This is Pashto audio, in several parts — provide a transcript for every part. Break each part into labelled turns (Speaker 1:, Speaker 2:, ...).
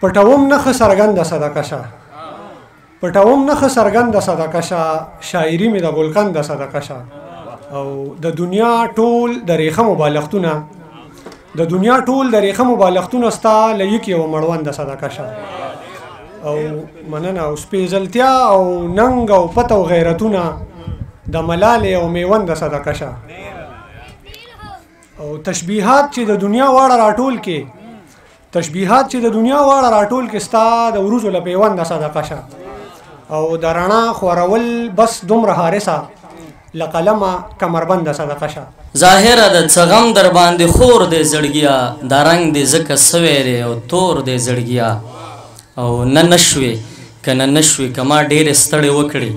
Speaker 1: پټوم نخ سرګند صدقه شه پټوم نخ سرګند صدقه شه شاعري مې د ګلقند صدقه شه او د دنیا ټول د ریخه مبالغتونه د دنیا ټول د ریخه مبالغتونه ستا لیک یو مړوند صدقه شه او مننه او سپېځلتیا او ننګ او پته او غیرتونه د ملالې او میوند صدقه شه او تشبیهات چې د دنیا واړه راټول کې تشبیهات چې د دنیا واړه راټول کې ستا د وروزو له پیوند صدقه شه او د رڼا خورول بس دومره حارسه له قلمه کمربند صدقه شه
Speaker 2: ظاهره د څغم در باندې خور دی زړګیا دا رنګ دی ځکه سوی دی او تور دی زړګیا او نه نشوې که نه نشوې که ما ډېرې ستړې وکړې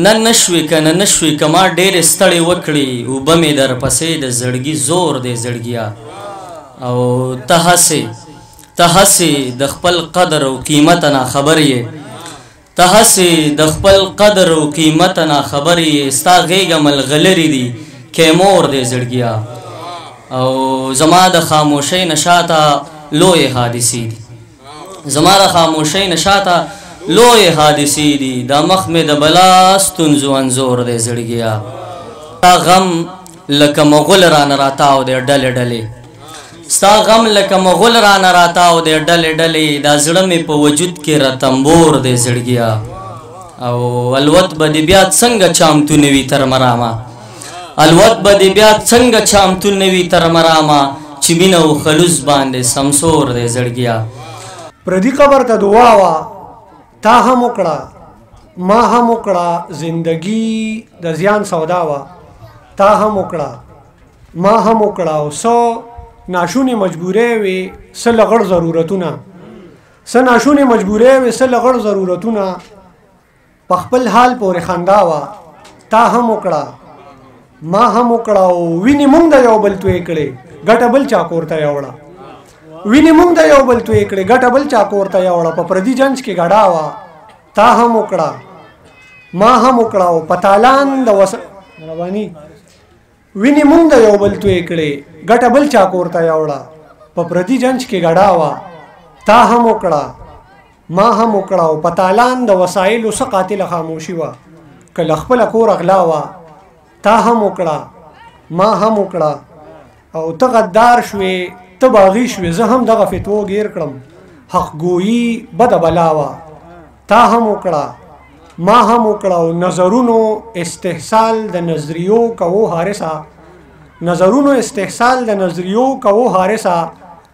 Speaker 2: نه نشوې که نه نشوې که ما ډېرې ستړې وکړې اوبه مې درپسې د زړګي زور دی زړګیا او ته هسې د خپل قدر او قیمت نه خبر یې ته هسې د خپل قدر او قیمت نه خبر یې ستا غېږه ملغلرې دي کیمور دی زړګیا او زما د خاموشۍ نه شاته لویې حادثې دي زما د خاموشۍ نه شاته لویې حادثې دي دا مخ مې د بلا ستونزو انځور دی زړګیا ستا غم لکه مغل رانه راتاو دی ډلې ډلې ستا غم لکه مغل رانه راتاو دی ډلې ډلې دا زړه مې په وجود کې رتمبور دی زړګیا او الوت به دې بیا څنګه چامتو نه وي تر مرامه الوت به دې بیا څنګه چامتو نه وي تر مرامه چې مینه او خلوص باندې سمسور دی زړګیا
Speaker 1: پردي قبر ته دعا وا تا هم وکړه ما هم وکړه زندگی د زیان سودا وا تا هم وکړه ما هم وکړه او څو ناشونې مجبورې وي څه لغړ ضرورتونه څه ناشونې مجبورې وي څه لغړ ضرورتونه په خپل حال پورې خندا وا تا هم وکړه ما هم وکړه او وینې مونږ د یو بل توی کړې ګټه بل چا کور ته یوړه وینې مونږ د یو بل توی کړې ګټه بل چا کور ته یوړه په پردي جنج کې ګډا وا تا هم وکړه ما هم وکړه او په تالان د رواني وینې مونږ د یو بل توی کړې ګټه بل چا کور ته یوړه په پردي جنج کې ګډا وا تا هم وکړه ما هم وکړه او په تالان د وسایلو څه قاتله خاموشي وه که له خپله کور اغلا وه تا هم وکړه ما هم وکړه او ته غدار شوې ته باغي شوې زه هم دغه فتوو ګیر کړم حق ګویي بده بلا وه تا هم وکړه ما هم وکړه او نظرونو استحصال د نظریو کوو حارسه نظرونو استحصال د نظریو کوو حارسه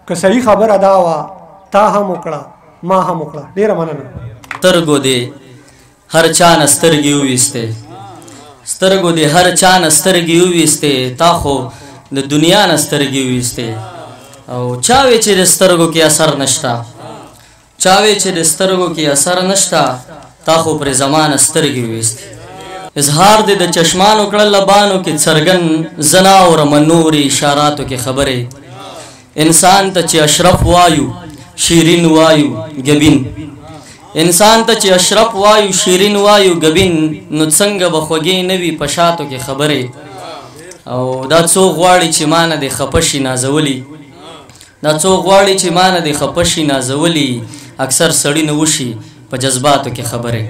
Speaker 1: که صحیح خبره دا وه تا هم وکړه ما هم وکړه ډېره مننه
Speaker 2: سترګو دې هر چا نه سترګې وویستې سترګو دې هر چا نه سترګې وویستې تا خو د دنیا نه سترګې وویستې او چا وی چې د سترګو کې اثر نشته چا وی چې د سترګو کې اثر نشته تا خو پرې زمانه سترګې وویستې اظهار دې د چشمانو کړل لبانو کې څرګند زنا او رمنوري اشاراتو کې خبرې انسان ته چې اشرف وایو شیرین وایو ګبین انسان ته چې اشرف وایو شیرین وایو ګبین نو څنګه به خوږې نه وي په شاتو کې خبرې او دا څوک غواړي چې ما نه دې خفه شي نازولي دا څوک غواړي چې ما نه دې خفه شي نازولي اکثر سړي نه وشي په جذباتو کې خبرې